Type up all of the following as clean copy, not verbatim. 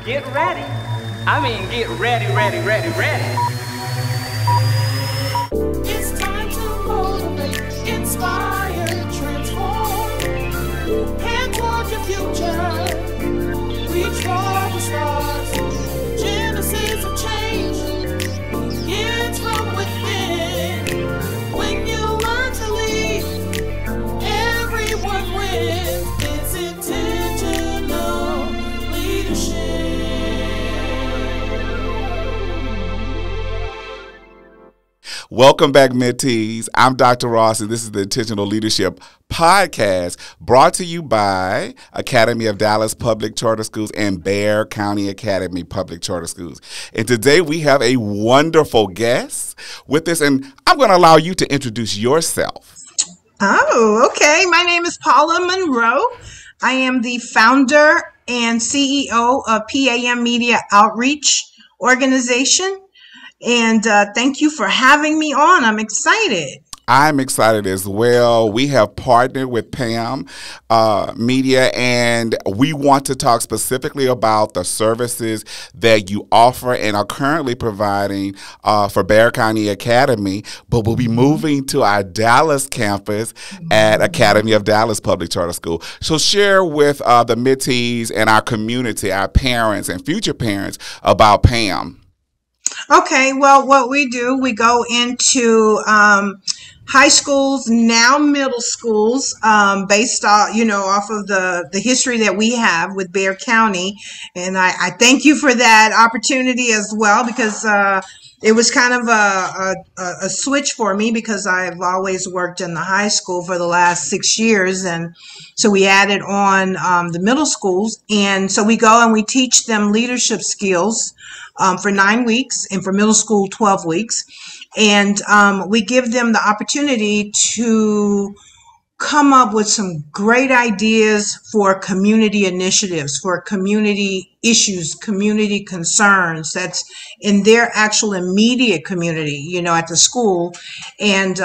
Get ready. I mean, get ready, ready, ready, ready. It's time to motivate, inspire, transform. Head toward your future. Reach for the stars. Genesis of change begins from within. When you learn to lead, everyone wins. It's intentional leadership. Welcome back, mentees. I'm Dr. Ross, and this is the Intentional Leadership Podcast brought to you by Academy of Dallas Public Charter Schools and Bexar County Academy Public Charter Schools. And today we have a wonderful guest with us, and I'm going to allow you to introduce yourself. Oh, okay. My name is Paula Monroe. I am the founder and CEO of P.A.M. Media Outreach Organization. And thank you for having me on. I'm excited. I'm excited as well. We have partnered with P.A.M. Media, and we want to talk specifically about the services that you offer and are currently providing for Bexar County Academy, but we'll be moving to our Dallas campus at Academy of Dallas Public Charter School. So share with the mentees and our community, our parents and future parents about P.A.M. Okay, well, what we do, we go into high schools, now middle schools, based off, off of the history that we have with Bexar County. And I thank you for that opportunity as well, because it was kind of a switch for me, because I've always worked in the high school for the last 6 years. And so we added on the middle schools. And so we go and we teach them leadership skills for 9 weeks, and for middle school, 12 weeks. And we give them the opportunity to come up with some great ideas for community initiatives, for community issues, community concerns that's in their actual immediate community, at the school. And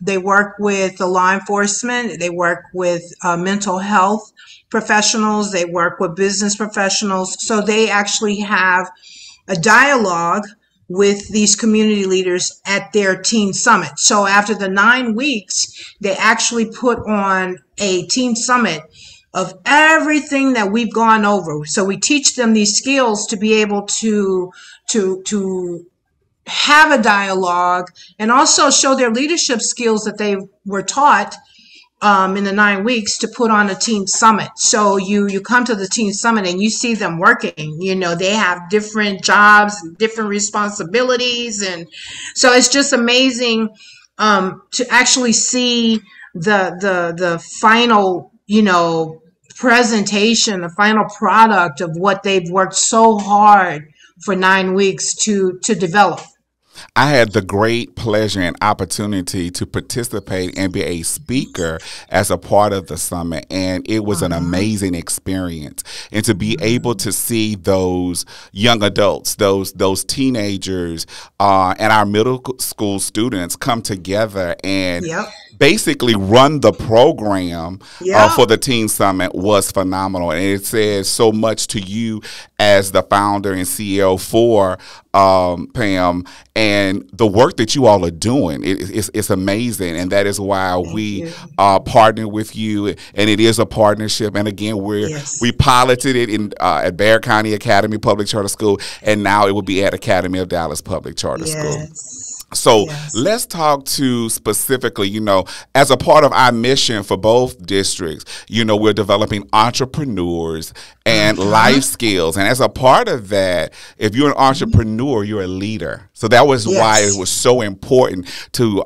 they work with the law enforcement, they work with mental health professionals, they work with business professionals. So they actually have a dialogue with these community leaders at their teen summit. So after the 9 weeks, they actually put on a teen summit of everything that we've gone over. So we teach them these skills to be able to have a dialogue, and also show their leadership skills that they were taught in the 9 weeks to put on a teen summit. So you come to the teen summit and you see them working. They have different jobs, different responsibilities, and so it's just amazing to actually see the final presentation, the final product of what they've worked so hard for 9 weeks to develop. I had the great pleasure and opportunity to participate and be a speaker as a part of the summit, and it was an amazing experience. And to be able to see those young adults, those teenagers, and our middle school students come together and basically run the program for the Teen Summit was phenomenal. And it says so much to you as the founder and CEO for P.A.M. and the work that you all are doing. It's amazing, and that is why we partner with you, and it is a partnership. And again, we piloted it in at Bexar County Academy Public Charter School, and now it will be at Academy of Dallas Public Charter School. So let's talk to specifically, as a part of our mission for both districts, we're developing entrepreneurs and life skills. And as a part of that, if you're an entrepreneur, you're a leader. So that was why it was so important to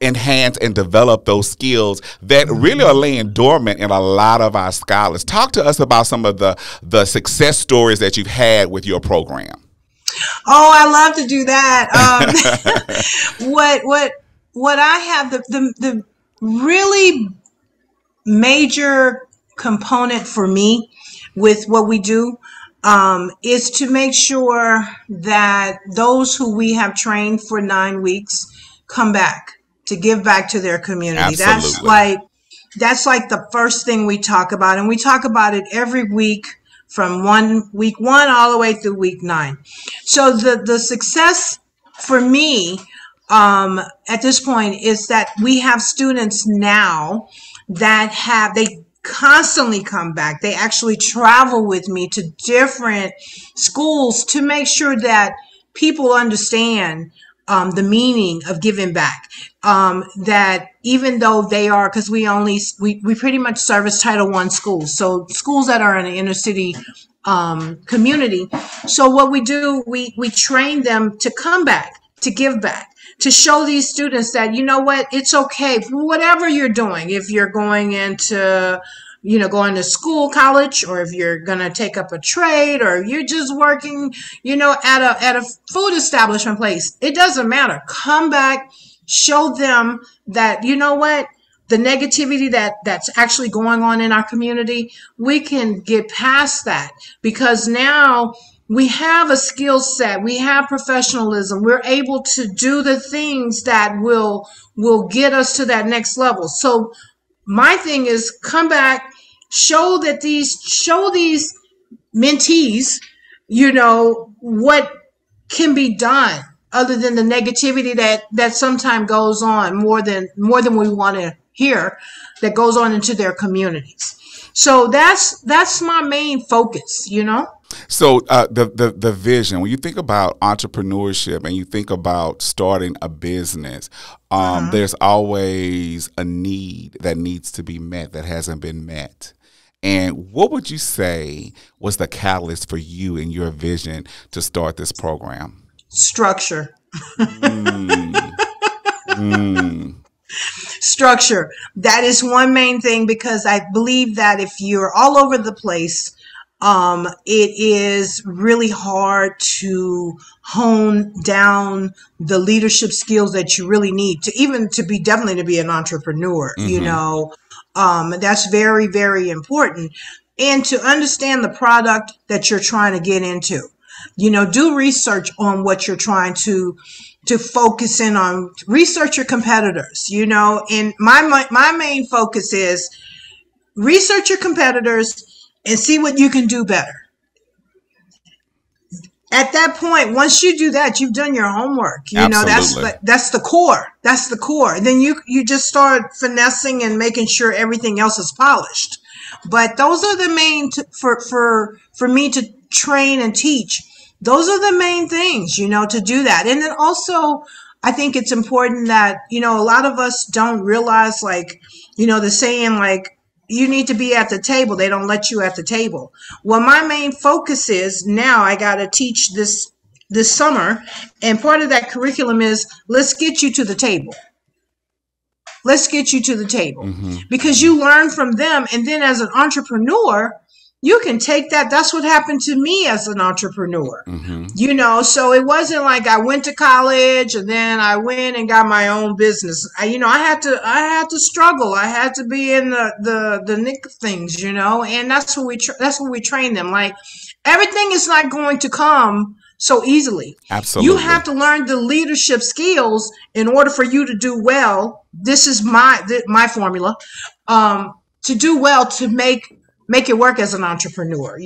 enhance and develop those skills that really are laying dormant in a lot of our scholars. Talk to us about some of the success stories that you've had with your program. Oh, I love to do that. What I have, the really major component for me with what we do is to make sure that those who we have trained for 9 weeks come back to give back to their community. Absolutely. That's like the first thing we talk about, and we talk about it every week from week one all the way through week 9. So the success for me at this point is that we have students now that they constantly come back. They actually travel with me to different schools to make sure that people understand the meaning of giving back. That even though they are, because we pretty much service Title I schools, so schools that are in an inner city community. So what we do, we train them to come back, to give back, to show these students that, you know what, it's okay for whatever you're doing. If you're going into, going to school, college, or if you're going to take up a trade, or you're just working, at a food establishment place, it doesn't matter. Come back, show them that, you know what, the negativity that's actually going on in our community, we can get past that, because now we have a skill set, we have professionalism, we're able to do the things that will get us to that next level. So my thing is, come back, show these mentees, what can be done other than the negativity that sometimes goes on more than we want to hear, that goes on into their communities. So that's my main focus, So the vision, when you think about entrepreneurship and you think about starting a business, there's always a need that needs to be met that hasn't been met. And what would you say was the catalyst for you and your vision to start this program? Structure. Structure. That is one main thing, because I believe that if you're all over the place, it is really hard to hone down the leadership skills that you really need to be an entrepreneur. That's very, very important. And to understand the product that you're trying to get into, do research on what you're trying to focus in on. Research your competitors, and my main focus is research your competitors and see what you can do better. At that point, once you do that, you've done your homework. That's the core. That's the core. Then you just start finessing and making sure everything else is polished. But those are the main for me to train and teach. Those are the main things, to do that. And then also, I think it's important that, a lot of us don't realize, the saying, you need to be at the table. They don't let you at the table. Well, my main focus is now I got to teach this summer. And part of that curriculum is, let's get you to the table. Let's get you to the table, because you learn from them. And then as an entrepreneur, you can take that. That's what happened to me as an entrepreneur, so it wasn't like I went to college and then I went and got my own business. I had to struggle. I had to be in the nick of things, and that's what we train them. Like, everything is not going to come so easily. Absolutely. You have to learn the leadership skills in order for you to do well. This is my formula, to do well, to make it work as an entrepreneur,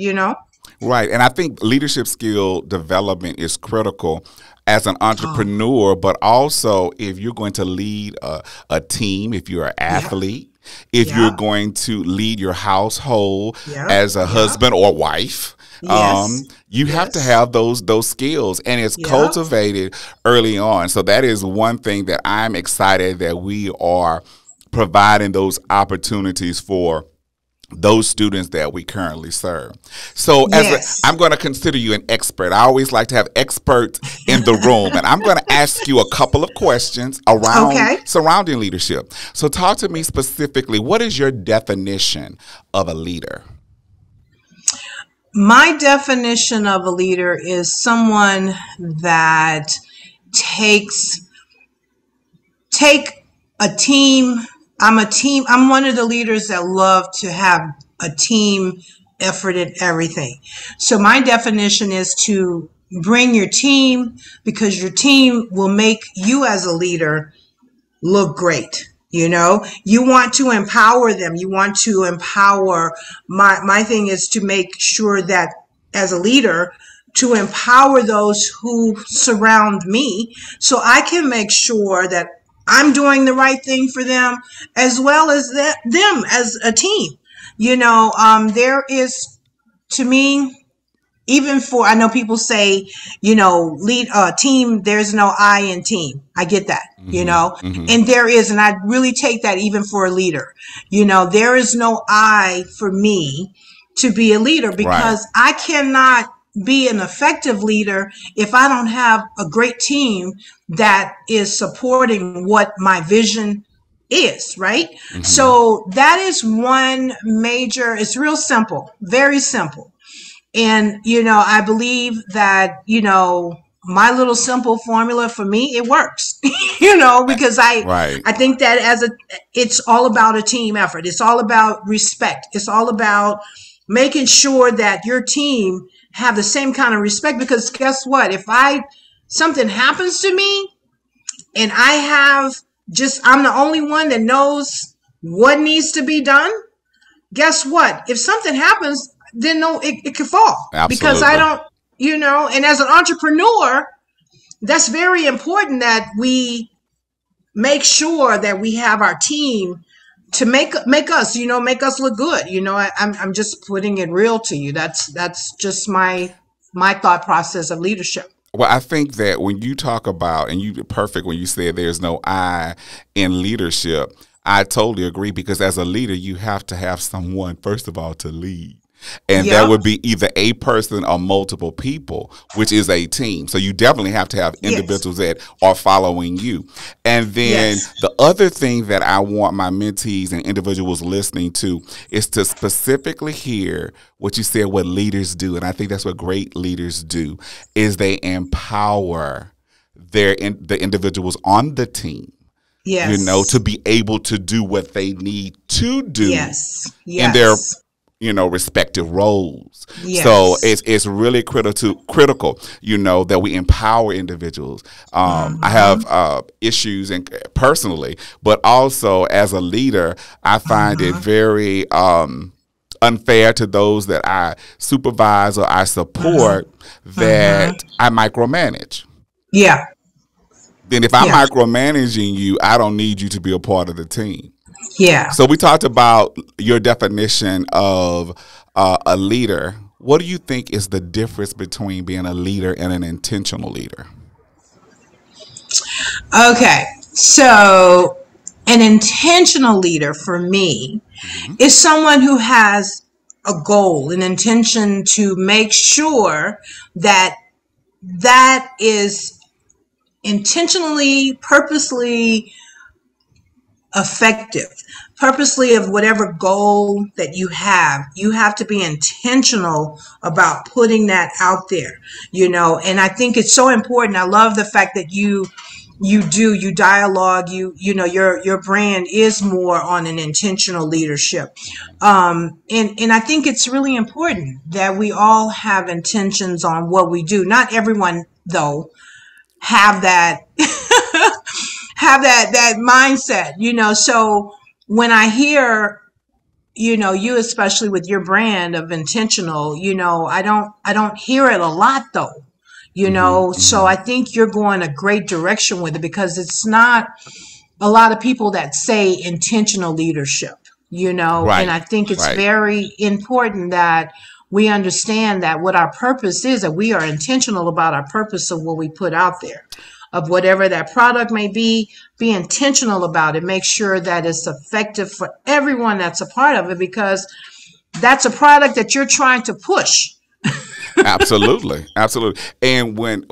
Right. And I think leadership skill development is critical as an entrepreneur, but also if you're going to lead a team, if you're an athlete, if you're going to lead your household as a husband or wife. You have to have those skills, and it's cultivated early on. So that is one thing that I'm excited that we are providing those opportunities for those students that we currently serve. So I'm going to consider you an expert. I always like to have experts in the room, and I'm going to ask you a couple of questions around surrounding leadership. So talk to me specifically. What is your definition of a leader? My definition of a leader is someone that take a team. I'm one of the leaders that love to have a team effort in everything. So my definition is to bring your team, because your team will make you as a leader look great. You want to empower them. You want to empower. My thing is to make sure that as a leader, to empower those who surround me so I can make sure that I'm doing the right thing for them as well as them as a team. There is, to me, even for, I know people say, lead team, there's no I in team. I get that, and there is, and I really take that even for a leader. There is no I for me to be a leader, because I cannot be an effective leader if I don't have a great team that is supporting what my vision is, right? So that is one major, it's real simple, very simple. And, I believe that, my little simple formula for me, it works, because I think that it's all about a team effort. It's all about respect. It's all about making sure that your team have the same kind of respect, because guess what? If something happens to me and I'm the only one that knows what needs to be done, guess what? If something happens, then it could fall. Absolutely. Because I don't, and as an entrepreneur, that's very important that we make sure that we have our team to make us look good. I'm just putting it real to you. That's just my thought process of leadership. Well, I think that when you talk about, and you perfect when you said there's no I in leadership, I totally agree, because as a leader, you have to have someone, first of all, to lead. And that would be either a person or multiple people, which is a team. So you definitely have to have individuals that are following you. And then the other thing that I want my mentees and individuals listening to is to specifically hear what you said, what leaders do. And I think that's what great leaders do, is they empower the individuals on the team. To be able to do what they need to do in their respective roles. So it's really critical, that we empower individuals. I have issues personally, but also as a leader, I find it very unfair to those that I supervise or I support that I micromanage. Then if I'm micromanaging you, I don't need you to be a part of the team. So we talked about your definition of a leader. What do you think is the difference between being a leader and an intentional leader? Okay, so an intentional leader for me is someone who has a goal, an intention to make sure that is intentionally, purposely effective, purposely of whatever goal that you have to be intentional about putting that out there, and I think it's so important. I love the fact that you dialogue, your brand is more on an intentional leadership. And I think it's really important that we all have intentions on what we do. Not everyone, though, have that that mindset, so when I hear, you especially with your brand of intentional, I don't hear it a lot though, so I think you're going a great direction with it, because it's not a lot of people that say intentional leadership, and I think it's very important that we understand that what our purpose is, that we are intentional about our purpose of what we put out there, of whatever that product may be intentional about it. Make sure that it's effective for everyone that's a part of it, because that's a product that you're trying to push. Absolutely. And when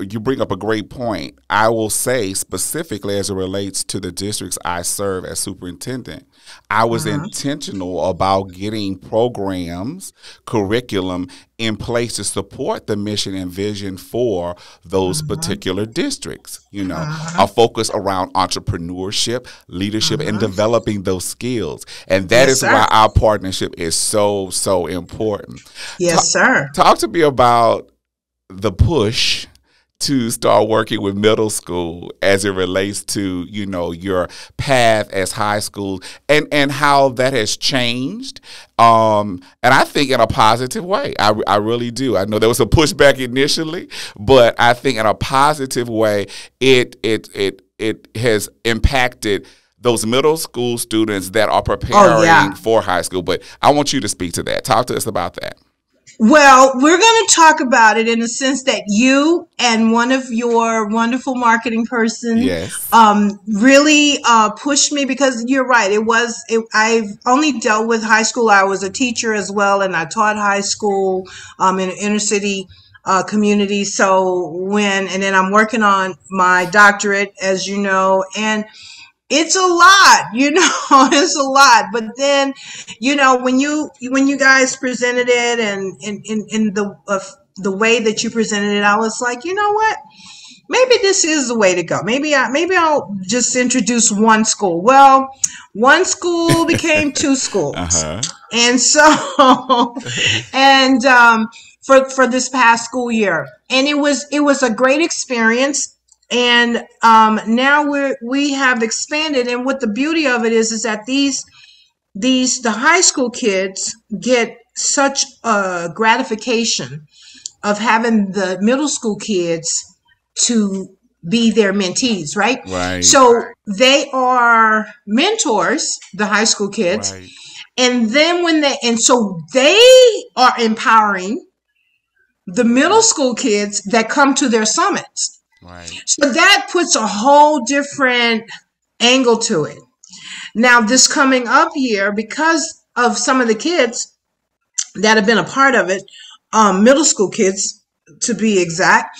you bring up a great point, I will say specifically as it relates to the districts I serve as superintendent, I was intentional about getting programs, curriculum in place to support the mission and vision for those particular districts. A focus around entrepreneurship, leadership, and developing those skills. And that is why our partnership is so, so important. Yes, sir. Talk to me about the push to start working with middle school as it relates to, you know, your path as high school and how that has changed. And I think in a positive way. I really do. I know there was some pushback initially, but I think in a positive way, it has impacted those middle school students that are preparing for high school. But I want you to speak to that. Talk to us about that. Well, we're going to talk about it in the sense that you and one of your wonderful marketing person really pushed me, because you're right. I've only dealt with high school. I was a teacher as well, and I taught high school in an inner city community. So and then I'm working on my doctorate, as you know, and it's a lot, you know, it's a lot. But then, you know, when you guys presented it and in the way that you presented it, I was like, you know what? Maybe this is the way to go. Maybe I'll just introduce one school. Well, one school became two schools. And so and for this past school year. And it was a great experience. And now we have expanded, and what the beauty of it is that the high school kids get such a gratification of having the middle school kids to be their mentees, right? Right. So they are mentors, the high school kids, Right. and then so they are empowering the middle school kids that come to their summits. Right. So that puts a whole different angle to it. Now, this coming up year, because of some of the kids that have been a part of it, middle school kids to be exact,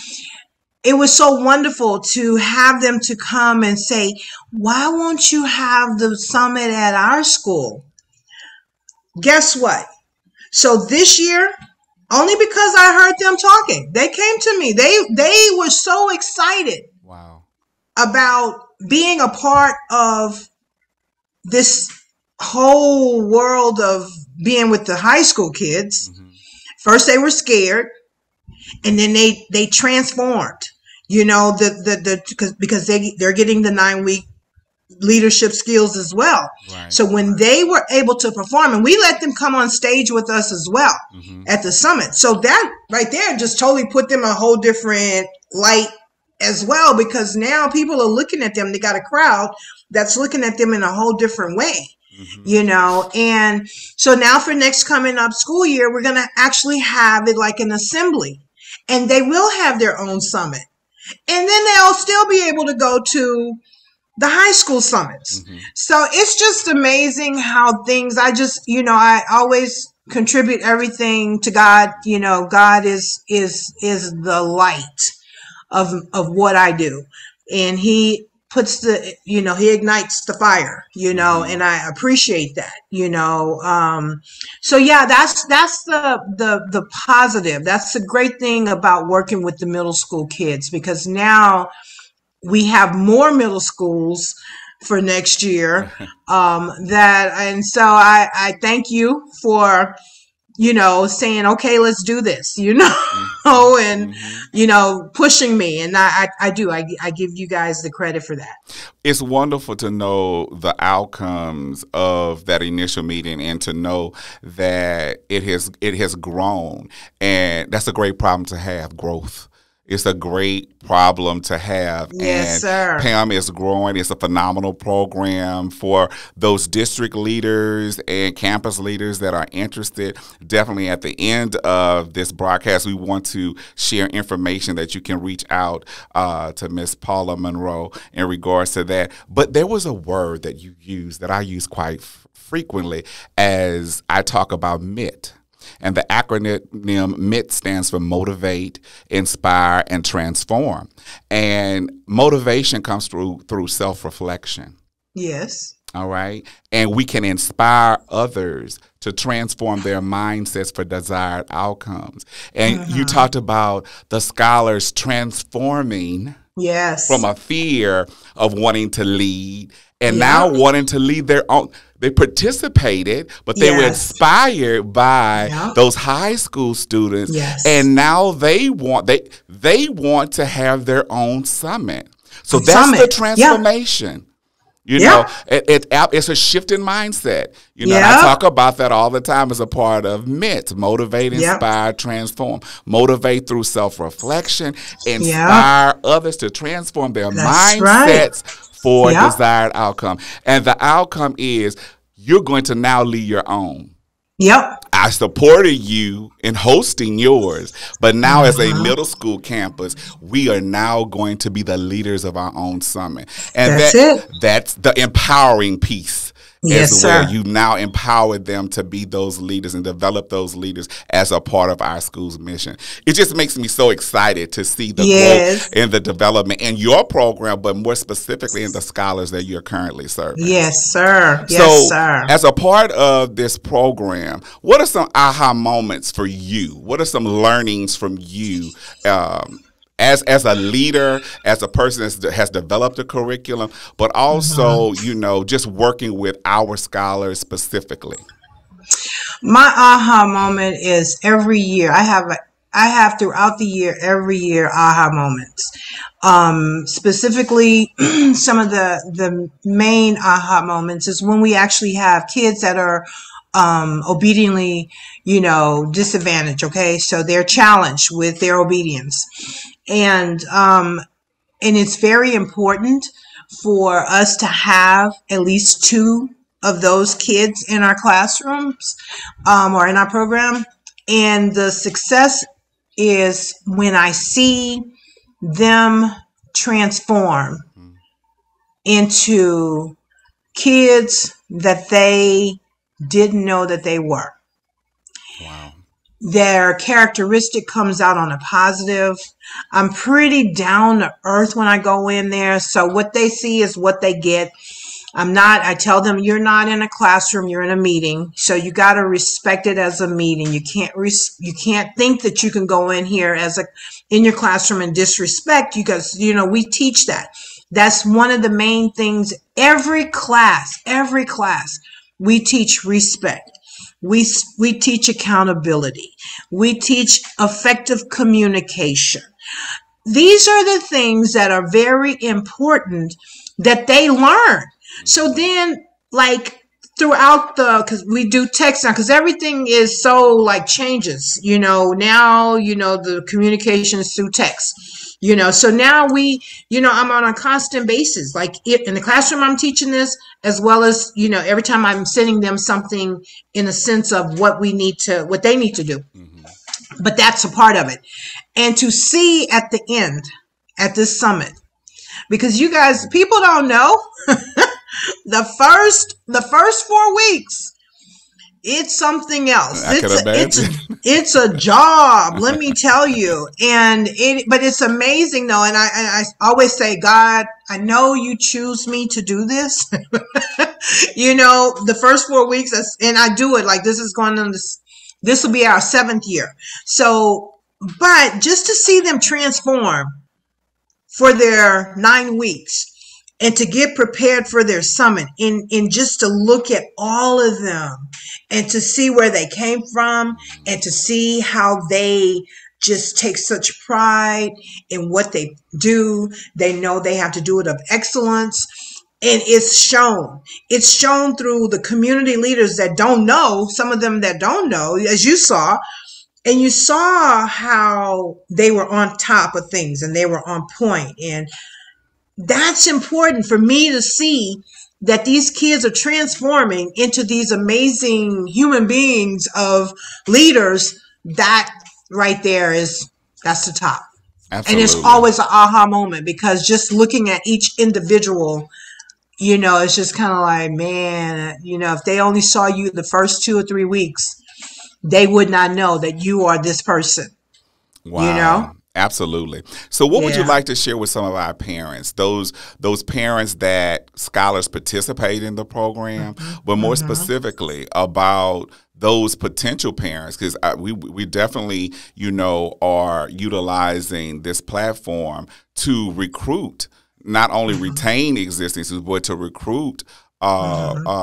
it was so wonderful to have them to come and say, why won't you have the summit at our school? Guess what? So this year, only because I heard them talking, they came to me. They were so excited about being a part of this whole world of being with the high school kids. First, they were scared, and then they transformed. You know, because they're getting the 9-week leadership skills as well. Right. So when they were able to perform, and we let them come on stage with us as well at the summit. So that right there just totally put them a whole different light as well, because now people are looking at them. They got a crowd that's looking at them in a whole different way, you know. And so now for next coming up school year, we're going to actually have it like an assembly, and they will have their own summit. And then they'll still be able to go to the high school summits. So it's just amazing how things, I always contribute everything to God. You know, God is the light of what I do. And he puts he ignites the fire, you know, and I appreciate that, you know. So yeah, that's the positive. That's the great thing about working with the middle school kids, because now we have more middle schools for next year. And so I thank you for, you know, saying, okay, let's do this, you know, and, you know, pushing me. And I give you guys the credit for that. It's wonderful to know the outcomes of that initial meeting and to know that it has grown. And that's a great problem to have, growth. It's a great problem to have. Yes, sir. P.A.M. is growing. It's a phenomenal program for those district leaders and campus leaders that are interested. Definitely at the end of this broadcast, we want to share information that you can reach out to Miss Paula Monroe in regards to that. But there was a word that you used that I use quite frequently as I talk about MIT. And the acronym MIT stands for motivate, inspire, and transform. And motivation comes through self-reflection. Yes. All right. And we can inspire others to transform their mindsets for desired outcomes. And you talked about the scholars transforming yes. from a fear of wanting to lead and Yep. now wanting to lead their own. They participated, but they were Yes. inspired by Yep. those high school students, Yes. and now they want to have their own summit. So A that's summit. the Yeah. transformation. You Yeah. know, it's a shift in mindset. You know, and Yeah. I talk about that all the time as a part of MIT, motivate, Yep. inspire, transform. Motivate through self-reflection, inspire others to transform their That's right. mindsets for Yep. desired outcome. And the outcome is you're going to now lead your own. Yep. I supported you in hosting yours, but now as a middle school campus, we are now going to be the leaders of our own summit. And That's it. that's the empowering piece. Yes, as well. sir. You now empower them to be those leaders and develop those leaders as a part of our school's mission. It just makes me so excited to see the Yes. growth and the development in your program, but more specifically in the scholars that you're currently serving. Yes, sir. Yes, So, sir. as a part of this program, what are some aha moments for you? What are some learnings from you as a leader, as a person that has developed a curriculum, but also, you know, just working with our scholars specifically? My aha moment is every year. I have throughout the year, every year, aha moments. Specifically, some of the main aha moments is when we actually have kids that are obediently, you know, disadvantaged. Okay, so they're challenged with their obedience, and it's very important for us to have at least 2 of those kids in our classrooms or in our program. And the success is when I see them transform into kids that they didn't know that they were. Wow. Their characteristic comes out on a positive. I'm pretty down to earth when I go in there. So what they see is what they get. I tell them, you're not in a classroom, you're in a meeting. So you got to respect it as a meeting. You can't think that you can go in here in your classroom and disrespect, because, you know, we teach that. That's one of the main things. Every class, we teach respect. We teach accountability. We teach effective communication. These are the things that are very important that they learn. So then, like, throughout because we do text now, because everything is so, like, changes, you know, now, you know, the communication is through text, you know, so now I'm on a constant basis, like in the classroom, I'm teaching this, as well as, you know, every time I'm sending them something in the sense of what they need to do. But that's a part of it. And to see at the end, at this summit, because you guys, people don't know, the first 4 weeks, it's something else. I can imagine. It's a job, let me tell you. But it's amazing though. And I always say, God, I know you choose me to do this. You know, the first 4 weeks, and I do it like this will be our 7th year. So, but just to see them transform for their 9 weeks, and to get prepared for their summit, and just to look at all of them and to see where they came from, and to see how they just take such pride in what they do. They know they have to do it of excellence. And it's shown through the community leaders that don't know, some of them that don't know, as you saw. And you saw how they were on top of things and they were on point. And that's important for me to see that these kids are transforming into these amazing human beings of leaders. That right there that's the top. Absolutely. And it's always an aha moment, because just looking at each individual, you know, it's just kind of like, man, you know, if they only saw you the first 2 or 3 weeks, they would not know that you are this person. Wow. You know? Absolutely. So what would you Yeah. like to share with some of our parents, those parents that scholars participate in the program, but more specifically about those potential parents, because we definitely, you know, are utilizing this platform to recruit not only retain existing students, but to recruit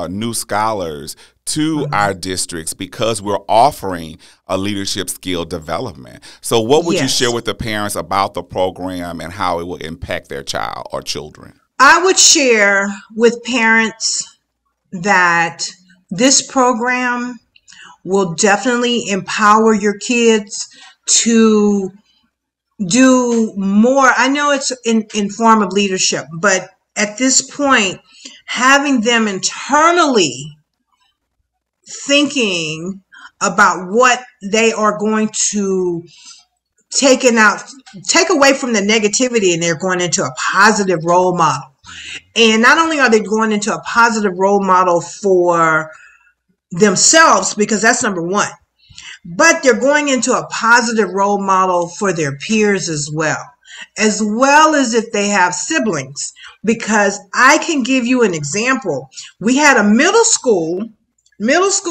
new scholars to our districts because we're offering a leadership skill development. So what would you share with the parents about the program and how it will impact their child or children? I would share with parents that this program will definitely empower your kids to do more. I know it's in form of leadership, but at this point, having them internally thinking about what they are going to take away from the negativity, and they're going into a positive role model. And not only are they going into a positive role model for themselves, because that's number one, but they're going into a positive role model for their peers as well as if they have siblings. Because I can give you an example. We had a middle school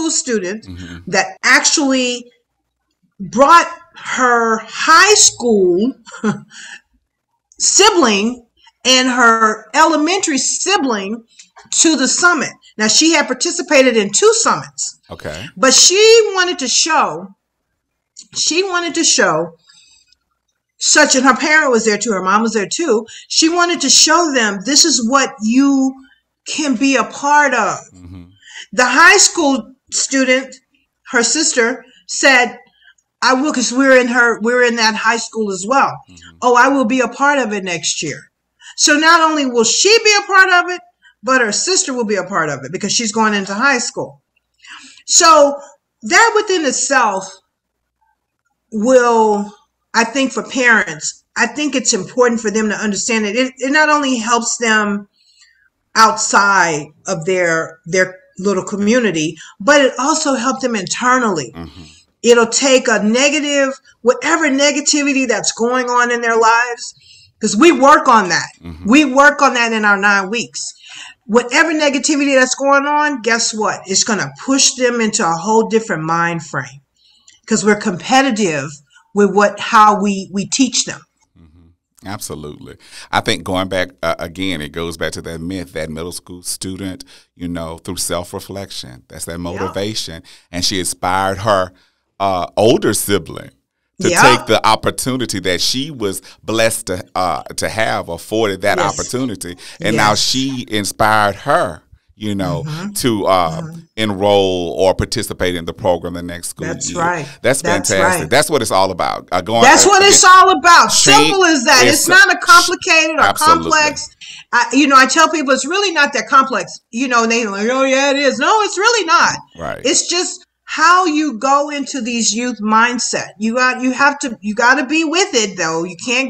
student that actually brought her high school sibling and her elementary sibling to the summit. Now, she had participated in 2 summits. Okay. But she wanted to show such, and her parent was there too, her mom was there too. She wanted to show them this is what you can be a part of. The high school student, her sister, said, I will, because we're in that high school as well. Oh, I will be a part of it next year. So not only will she be a part of it, but her sister will be a part of it because she's going into high school. So that within itself will, I think for parents, I think it's important for them to understand that it not only helps them outside of their little community, but it also helps them internally. It'll take whatever negativity that's going on in their lives, because we work on that. We work on that in our 9 weeks. Whatever negativity that's going on, guess what? It's going to push them into a whole different mind frame because we're competitive with how we teach them. Absolutely. I think going back again, it goes back to that myth, that middle school student, through self-reflection, that's that motivation. And she inspired her older sibling to take the opportunity that she was blessed to have, afforded that opportunity. And now she inspired her, to enroll or participate in the program the next school year. That's right. That's fantastic. Right. That's what it's all about. That's what it's all about. Simple as that. It's not a complicated or complex. I tell people it's really not that complex. And they're like, oh yeah, it is. No, it's really not. Right. It's just how you go into these youth mindset. You got to be with it though. You can't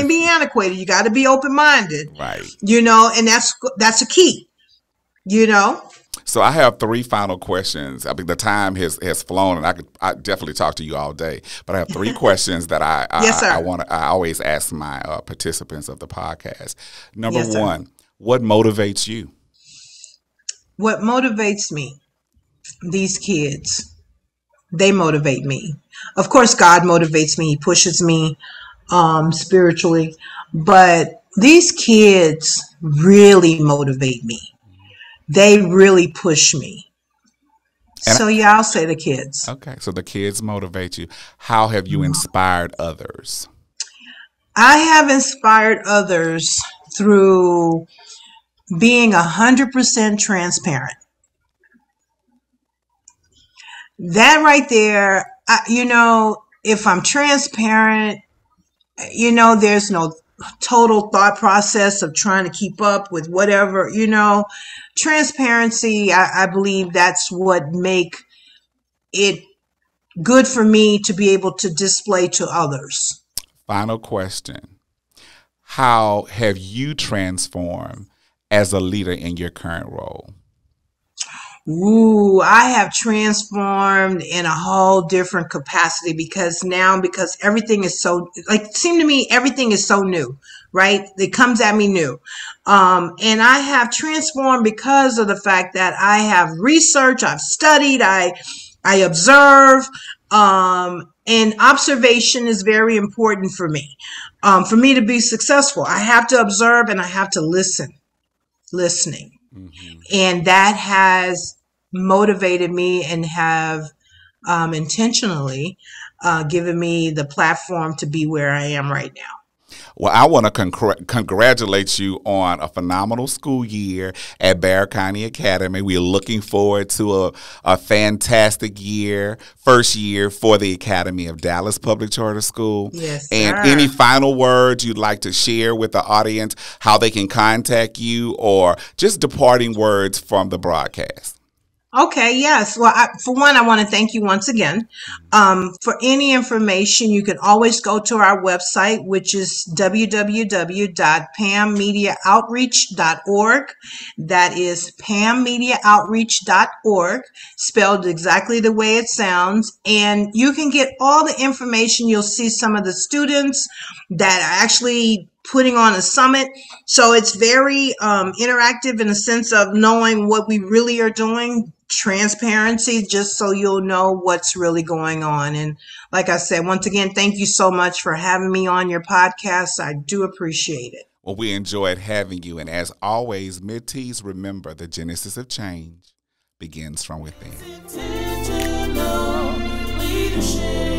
be antiquated. You got to be open-minded. Right. And that's a key. So I have 3 final questions. I mean, the time has flown, and I definitely talk to you all day. But I have 3 questions that I always ask my participants of the podcast. Number 1, what motivates you? What motivates me? These kids. They motivate me. Of course, God motivates me. He pushes me spiritually, but these kids really motivate me. They really push me. I'll say the kids. Okay, so the kids motivate you. How have you inspired others? I have inspired others through being 100% transparent. That right there, if I'm transparent, there's no total thought process of trying to keep up with whatever, transparency. I believe that's what make it good for me to be able to display to others. Final question. How have you transformed as a leader in your current role? Ooh, I have transformed in a whole different capacity because everything is so, everything is so new, right? It comes at me new. And I have transformed because of the fact that I have researched, I've studied, I observe, And observation is very important for me. For me to be successful, I have to observe and I have to listening. And that has motivated me and have intentionally given me the platform to be where I am right now. Well, I want to congratulate you on a phenomenal school year at Bexar County Academy. We're looking forward to a fantastic year, first year for the Academy of Dallas Public Charter School. Yes, and sir. any final words you'd like to share with the audience, how they can contact you, or just departing words from the broadcast? Okay, yes. Well, for one, I want to thank you once again. For any information, you can always go to our website, which is www.pammediaoutreach.org. That is pammediaoutreach.org, spelled exactly the way it sounds. And you can get all the information. You'll see some of the students that are actually putting on a summit. So it's very interactive in the sense of knowing what we really are doing, transparency, just so you'll know what's really going on. And like I said, once again, thank you so much for having me on your podcast. I do appreciate it. Well, we enjoyed having you. And as always, mentees, remember the genesis of change begins from within. Intentional leadership.